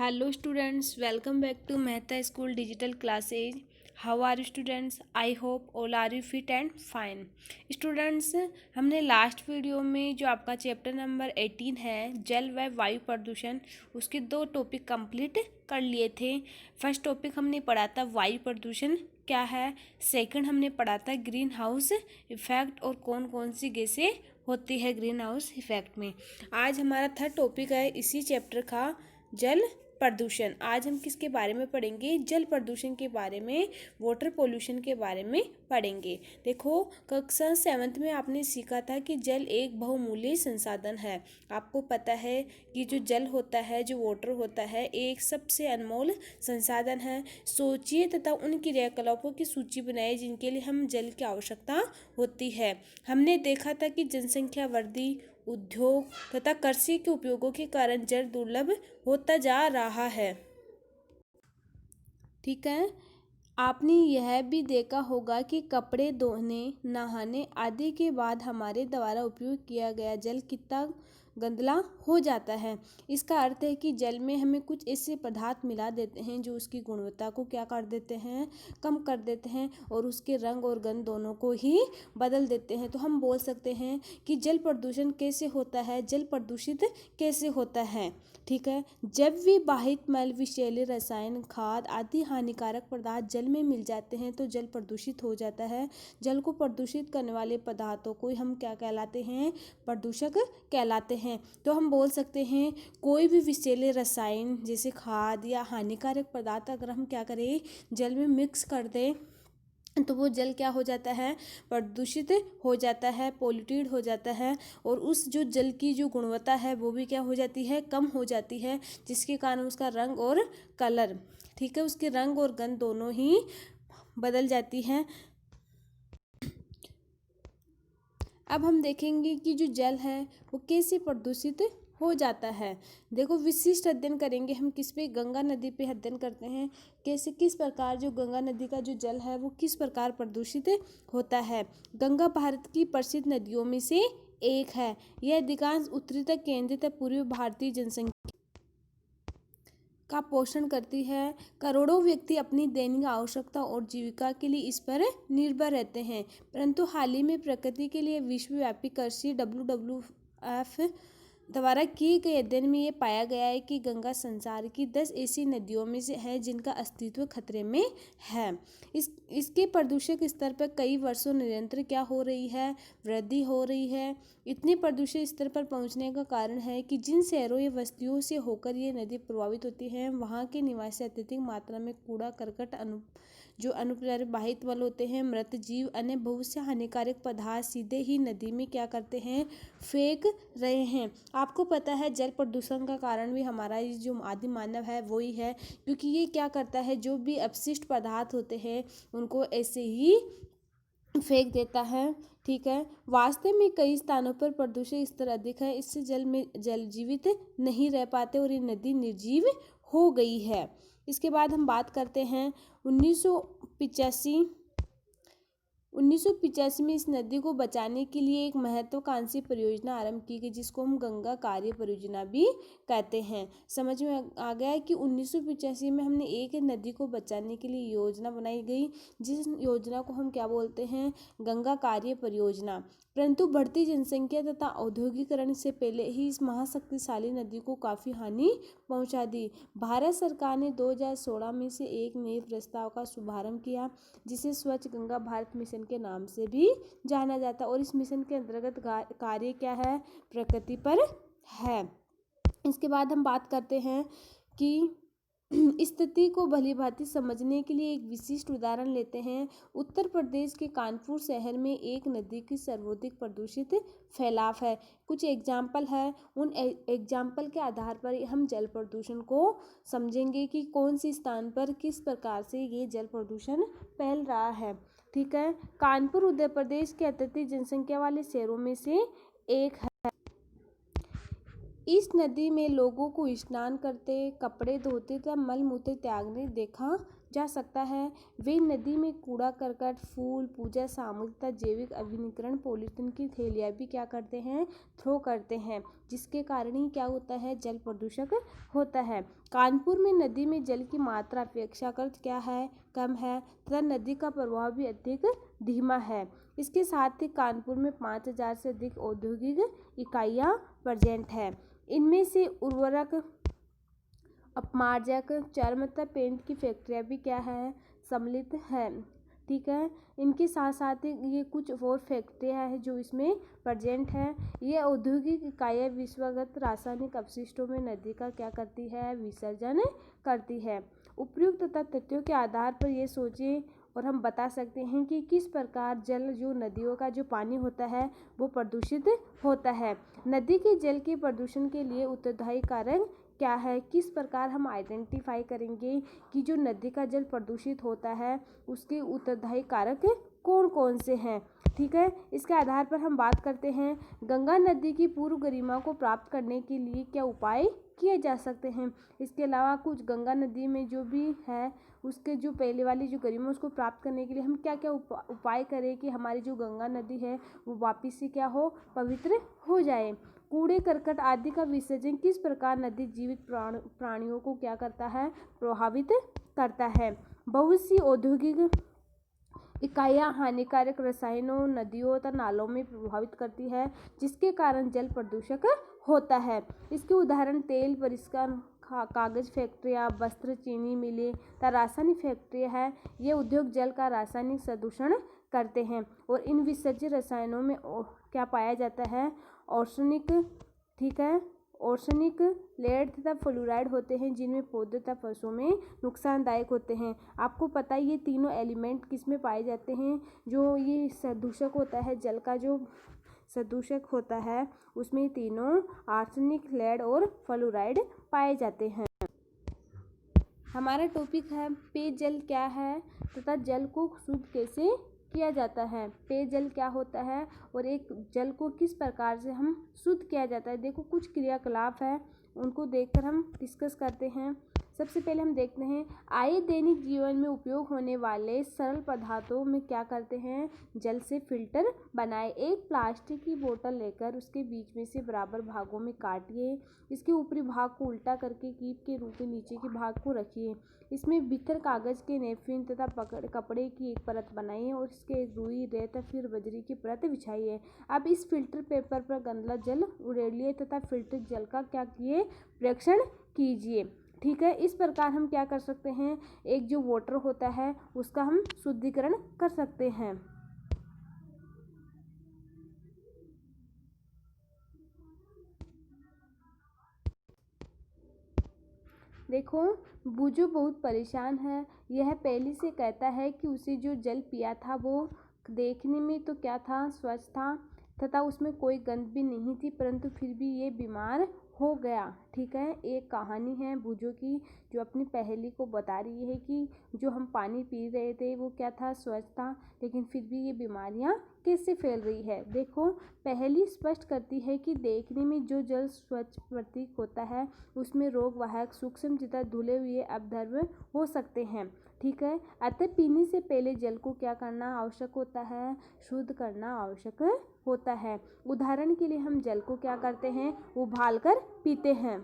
Hello students, welcome back to Mehta School Digital Classes. How are you students? I hope all are you fit and fine. Students, हमने last video में जो आपका chapter number 18 है जल व वायु प्रदूषण उसके दो टॉपिक कंप्लीट कर लिए थे। फर्स्ट टॉपिक हमने पढ़ा था वायु प्रदूषण क्या है, सेकंड हमने पढ़ा था ग्रीन हाउस इफेक्ट और कौन कौन सी गैसें होती है ग्रीन हाउस इफेक्ट में। आज हमारा थर्ड टॉपिक है इसी चैप्टर का जल प्रदूषण। आज हम किसके बारे में पढ़ेंगे? जल प्रदूषण के बारे में, वाटर पोल्यूशन के बारे में पढ़ेंगे। देखो, कक्षा 7th में आपने सीखा था कि जल एक बहुमूल्य संसाधन है। आपको पता है कि जो जल होता है, जो वाटर होता है, एक सबसे अनमोल संसाधन है। सोचिए तथा उन क्रियाकलापों की सूची बनाइए जिनके लिए हम जल की आवश्यकता होती है। हमने देखा था कि जनसंख्या वृद्धि, उद्योग तथा कृषि के उपयोगों के कारण जल दुर्लभ होता जा रहा है। ठीक है, आपने यह भी देखा होगा कि कपड़े धोने, नहाने आदि के बाद हमारे द्वारा उपयोग किया गया जल कितना गंदला हो जाता है। इसका अर्थ है कि जल में हमें कुछ ऐसे पदार्थ मिला देते हैं जो उसकी गुणवत्ता को क्या कर देते हैं, कम कर देते हैं और उसके रंग और गंध दोनों को ही बदल देते हैं। तो हम बोल सकते हैं कि जल प्रदूषण कैसे होता है, जल प्रदूषित कैसे होता है। ठीक है, जब भी बाहित मल, विषैले रसायन, खाद आदि हानिकारक पदार्थ जल में मिल जाते हैं तो जल प्रदूषित हो जाता है। जल को प्रदूषित करने वाले पदार्थों को हम क्या कहलाते हैं? प्रदूषक कहलाते हैं। तो हम बोल सकते हैं कोई भी विषैले रसायन जैसे खाद या हानिकारक पदार्थ अगर हम क्या करें, जल में मिक्स कर दें तो वो जल क्या हो जाता है? प्रदूषित हो जाता है, पोल्यूटेड हो जाता है और उस जो जल की जो गुणवत्ता है वो भी क्या हो जाती है? कम हो जाती है, जिसके कारण उसका रंग और कलर, ठीक है, उसके रंग और गंध दोनों ही बदल जाती है। अब हम देखेंगे कि जो जल है वो कैसे प्रदूषित हो जाता है। देखो, विशिष्ट अध्ययन करेंगे हम किस पे? गंगा नदी पे अध्ययन करते हैं कैसे, किस प्रकार जो गंगा नदी का जो जल है वो किस प्रकार प्रदूषित होता है। गंगा भारत की प्रसिद्ध नदियों में से एक है। यह अधिकांश उत्तरी तक केंद्रित पूर्वी भारतीय जनसंख्या का पोषण करती है। करोड़ों व्यक्ति अपनी दैनिक आवश्यकता और जीविका के लिए इस पर निर्भर रहते हैं, परंतु हाल ही में प्रकृति के लिए विश्वव्यापी कृषि WWF द्वारा किए गए अध्ययन में ये पाया गया है कि गंगा संसार की 10 ऐसी नदियों में से है जिनका अस्तित्व खतरे में है। इसके प्रदूषक स्तर पर कई वर्षों निरंतर क्या हो रही है? वृद्धि हो रही है। इतने प्रदूषित स्तर पर पहुंचने का कारण है कि जिन शहरों या बस्तियों से होकर ये नदी प्रभावित होती है वहाँ के निवासी अत्यधिक मात्रा में कूड़ा करकट, जो अनुप्रवाहित मल होते हैं, मृत जीव, अन्य बहुत से हानिकारक पदार्थ सीधे ही नदी में क्या करते हैं? फेंक रहे हैं। आपको पता है जल प्रदूषण का कारण भी हमारा ये जो आदि मानव है वो ही है, क्योंकि ये क्या करता है, जो भी अपशिष्ट पदार्थ होते हैं उनको ऐसे ही फेंक देता है। ठीक है, वास्तव में कई स्थानों पर प्रदूषण स्तर अधिक है, इससे जल जीवित नहीं रह पाते और ये नदी निर्जीव हो गई है। इसके बाद हम बात करते हैं 1985 में इस नदी को बचाने के लिए एक महत्वाकांक्षी परियोजना आरंभ की गई जिसको हम गंगा कार्य परियोजना भी कहते हैं। समझ में आ गया है कि 1985 में हमने एक नदी को बचाने के लिए योजना बनाई गई, जिस योजना को हम क्या बोलते हैं? गंगा कार्य परियोजना। परंतु बढ़ती जनसंख्या तथा औद्योगिकरण से पहले ही इस महाशक्तिशाली नदी को काफ़ी हानि पहुंचा दी। भारत सरकार ने 2016 में से एक नए प्रस्ताव का शुभारंभ किया जिसे स्वच्छ गंगा भारत मिशन के नाम से भी जाना जाता है और इस मिशन के अंतर्गत कार्य क्या है? प्रकृति पर है। इसके बाद हम बात करते हैं कि स्थिति को भलीभांति समझने के लिए एक विशिष्ट उदाहरण लेते हैं। उत्तर प्रदेश के कानपुर शहर में एक नदी की सर्वाधिक प्रदूषित फैलाव है। कुछ एग्जाम्पल है, उन एग्जाम्पल के आधार पर हम जल प्रदूषण को समझेंगे कि कौन सी स्थान पर किस प्रकार से ये जल प्रदूषण फैल रहा है। ठीक है, कानपुर उत्तर प्रदेश के अत्यधिक जनसंख्या वाले शहरों में से एक है। इस नदी में लोगों को स्नान करते, कपड़े धोते तथा मल मूत्र त्यागने देखा जा सकता है। वे नदी में कूड़ा करकट, फूल, पूजा सामग्री तथा जैविक अभिनीकरण पॉलीथीन की थैलियाँ भी क्या करते हैं, थ्रो करते हैं, जिसके कारण ही क्या होता है, जल प्रदूषक होता है। कानपुर में नदी में जल की मात्रा अपेक्षाकृत क्या है, कम है तथा नदी का प्रवाह भी अधिक धीमा है। इसके साथ ही कानपुर में 5000 से अधिक औद्योगिक इकाइयाँ प्रेजेंट है। इनमें से उर्वरक, अपमार्जक, चर्म तथा पेंट की फैक्ट्रियाँ भी क्या है, सम्मिलित है। ठीक है, इनके साथ साथ ये कुछ और फैक्ट्रियाँ हैं जो इसमें प्रेजेंट है। ये औद्योगिक इकाइयाँ विश्वगत रासायनिक अपशिष्टों में नदी का क्या करती है, विसर्जन करती है। उपयुक्त तथ्यों के आधार पर ये सोचें और हम बता सकते हैं कि किस प्रकार जल, जो नदियों का जो पानी होता है वो प्रदूषित होता है। नदी के जल के प्रदूषण के लिए उत्तरदायी कारक क्या है, किस प्रकार हम आइडेंटिफाई करेंगे कि जो नदी का जल प्रदूषित होता है उसके उत्तरदायी कारक कौन कौन से हैं। ठीक है, इसके आधार पर हम बात करते हैं गंगा नदी की पूर्व गरिमा को प्राप्त करने के लिए क्या उपाय किए जा सकते हैं। इसके अलावा कुछ गंगा नदी में जो भी है उसके जो पहले वाली जो गरिमा उसको प्राप्त करने के लिए हम क्या क्या उपाय करें कि हमारी जो गंगा नदी है वो वापस से क्या हो, पवित्र हो जाए। कूड़े करकट आदि का विसर्जन किस प्रकार नदी जीवित प्राणियों को क्या करता है, प्रभावित करता है। बहुत सी औद्योगिक इकाइयाँ हानिकारक रसायनों नदियों तथा नालों में प्रभावित करती है, जिसके कारण जल प्रदूषक होता है। इसके उदाहरण तेल परिष्कार कागज फैक्ट्रियाँ, वस्त्र, चीनी मिलें तथा रासायनिक फैक्ट्रियाँ हैं। ये उद्योग जल का रासायनिक प्रदूषण करते हैं और इन विसर्जित रसायनों में क्या पाया जाता है, आर्सेनिक। ठीक है, आर्सेनिक, लेड तथा फ्लोराइड होते हैं जिनमें पौधे तथा पशुओं में नुकसानदायक होते हैं। आपको पता है ये तीनों एलिमेंट किस में पाए जाते हैं, जो ये प्रदूषक होता है, जल का जो प्रदूषक होता है उसमें तीनों आर्सेनिक, लेड और फ्लोराइड पाए जाते हैं। हमारा टॉपिक है पेयजल क्या है तथा जल को शुद्ध कैसे किया जाता है। पेयजल क्या होता है और एक जल को किस प्रकार से हम शुद्ध किया जाता है। देखो कुछ क्रियाकलाप है, उनको देखकर हम डिस्कस करते हैं। सबसे पहले हम देखते हैं आए दैनिक जीवन में उपयोग होने वाले सरल पदार्थों में क्या करते हैं, जल से फिल्टर बनाए। एक प्लास्टिक की बोतल लेकर उसके बीच में से बराबर भागों में काटिए। इसके ऊपरी भाग को उल्टा करके कीप के रूप में नीचे के भाग को रखिए। इसमें बिखर कागज के नैपकिन तथा कपड़े की एक परत बनाइए और इसके रुई, रेत फिर बजरी की परत बिछाइए। अब इस फिल्टर पेपर पर गंदा जल उड़ेलिए तथा फिल्टर जल का क्या किए, परीक्षण कीजिए। ठीक है, इस प्रकार हम क्या कर सकते हैं, एक जो वाटर होता है उसका हम शुद्धिकरण कर सकते हैं। देखो बूझो बहुत परेशान है। यह पहले से कहता है कि उसे जो जल पिया था वो देखने में तो क्या था, स्वच्छ था तथा उसमें कोई गंध भी नहीं थी, परंतु फिर भी ये बीमार हो गया। ठीक है, एक कहानी है बूझो की जो अपनी पहेली को बता रही है कि जो हम पानी पी रहे थे वो क्या था, स्वच्छ था, लेकिन फिर भी ये बीमारियां कैसे फैल रही है। देखो पहेली स्पष्ट करती है कि देखने में जो जल स्वच्छ प्रतीत होता है उसमें रोग वाहक सूक्ष्म तथा धुले हुए अपद्रव्य हो सकते हैं। ठीक है, अतः पीने से पहले जल को क्या करना आवश्यक होता है, शुद्ध करना आवश्यक होता है। उदाहरण के लिए हम जल को क्या करते हैं, उबाल कर पीते हैं।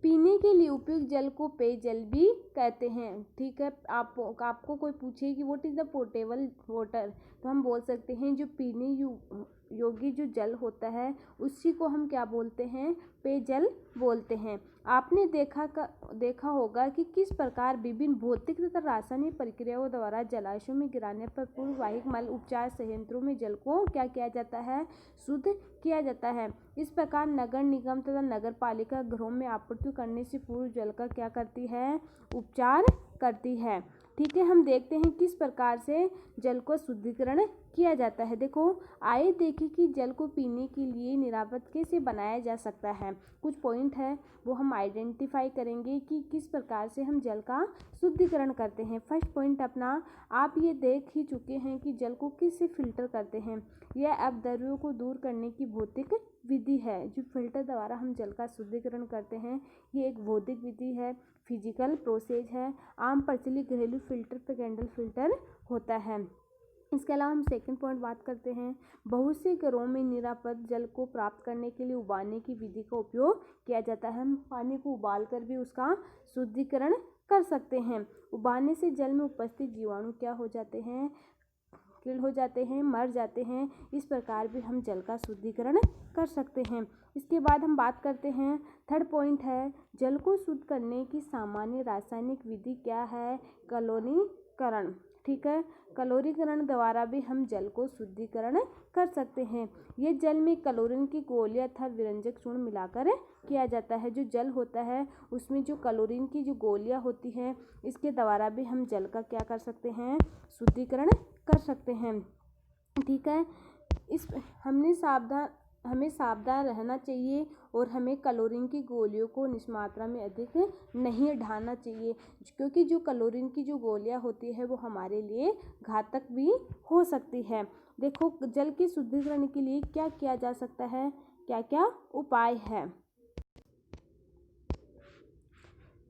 पीने के लिए उपयुक्त जल को पेयजल भी कहते हैं। ठीक है, आपको कोई पूछे कि what is the portable water, तो हम बोल सकते हैं जो पीने योग्य जो जल होता है उसी को हम क्या बोलते हैं, पेयजल बोलते हैं। आपने देखा होगा कि किस प्रकार विभिन्न भौतिक तथा रासायनिक प्रक्रियाओं द्वारा जलाशयों में गिराने पर पूर्ववाहिक मल उपचार संयंत्रों में जल को क्या किया जाता है, शुद्ध किया जाता है। इस प्रकार नगर निगम तथा नगर पालिका घरों में आपूर्ति करने से पूर्व जल का क्या करती है, उपचार करती है। ठीक है, हम देखते हैं किस प्रकार से जल को शुद्धिकरण किया जाता है। देखो, आइए देखें कि जल को पीने के लिए निरापद कैसे बनाया जा सकता है। कुछ पॉइंट है वो हम आइडेंटिफाई करेंगे कि किस प्रकार से हम जल का शुद्धिकरण करते हैं। फर्स्ट पॉइंट अपना, आप ये देख ही चुके हैं कि जल को किससे फिल्टर करते हैं। यह अपद्रव्यों को दूर करने की भौतिक विधि है। जो फिल्टर द्वारा हम जल का शुद्धिकरण करते हैं, ये एक भौतिक विधि है, फिजिकल प्रोसेस है। आम प्रचलित घरेलू फिल्टर पे कैंडल फिल्टर होता है। इसके अलावा हम सेकंड पॉइंट बात करते हैं, बहुत से घरों में निरापद जल को प्राप्त करने के लिए उबालने की विधि का उपयोग किया जाता है। हम पानी को उबाल कर भी उसका शुद्धिकरण कर सकते हैं। उबालने से जल में उपस्थित जीवाणु क्या हो जाते हैं, किल हो जाते हैं, मर जाते हैं। इस प्रकार भी हम जल का शुद्धिकरण कर सकते हैं। इसके बाद हम बात करते हैं, थर्ड पॉइंट है, जल को शुद्ध करने की सामान्य रासायनिक विधि क्या है, क्लोरीकरण। ठीक है, क्लोरीकरण द्वारा भी हम जल को शुद्धिकरण कर सकते हैं। ये जल में क्लोरीन की गोलियां तथा विरंजक चूर्ण मिलाकर किया जाता है। जो जल होता है उसमें जो क्लोरीन की जो गोलियां होती हैं, इसके द्वारा भी हम जल का क्या कर सकते हैं, शुद्धिकरण कर सकते हैं। ठीक है, इस हमें सावधान रहना चाहिए और हमें क्लोरीन की गोलियों को निष्मात्रा में अधिक नहीं ढालना चाहिए, क्योंकि जो क्लोरीन की जो गोलियां होती है वो हमारे लिए घातक भी हो सकती है। देखो, जल के शुद्धिकरण के लिए क्या किया जा सकता है, क्या क्या उपाय है।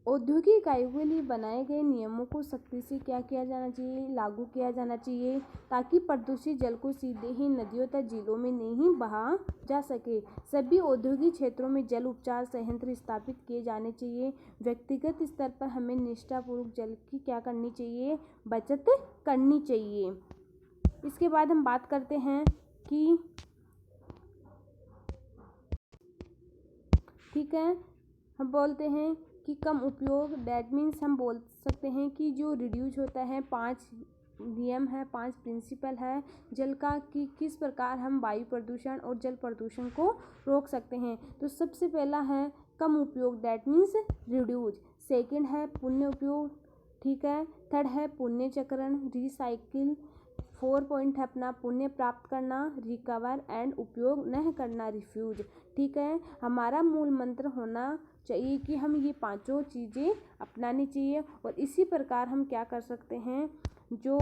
औद्योगिक इकाइयों के लिए बनाए गए नियमों को सख्ती से क्या किया जाना चाहिए, लागू किया जाना चाहिए, ताकि प्रदूषित जल को सीधे ही नदियों तथा झीलों में नहीं बहा जा सके। सभी औद्योगिक क्षेत्रों में जल उपचार संयंत्र स्थापित किए जाने चाहिए। व्यक्तिगत स्तर पर हमें निष्ठापूर्वक जल की क्या करनी चाहिए, बचत करनी चाहिए। इसके बाद हम बात करते हैं कि ठीक है, हम बोलते हैं कि कम उपयोग, डैट मीन्स हम बोल सकते हैं कि जो रिड्यूस होता है, 5 नियम है, 5 प्रिंसिपल है जल का, कि किस प्रकार हम वायु प्रदूषण और जल प्रदूषण को रोक सकते हैं। तो सबसे पहला है कम उपयोग, डैट मीन्स रिड्यूस। सेकंड है पुण्य उपयोग। ठीक है, थर्ड है पुण्य चक्रण, रिसाइकिल। 4 पॉइंट है अपना पुण्य प्राप्त करना, रिकवर एंड उपयोग नहीं करना, रिफ्यूज। ठीक है, हमारा मूल मंत्र होना चाहिए कि हम ये पांचों चीज़ें अपनानी चाहिए, और इसी प्रकार हम क्या कर सकते हैं, जो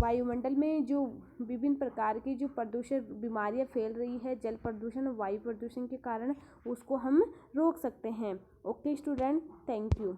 वायुमंडल में जो विभिन्न प्रकार की जो प्रदूषण बीमारियां फैल रही है जल प्रदूषण और वायु प्रदूषण के कारण, उसको हम रोक सकते हैं। Okay student, thank you.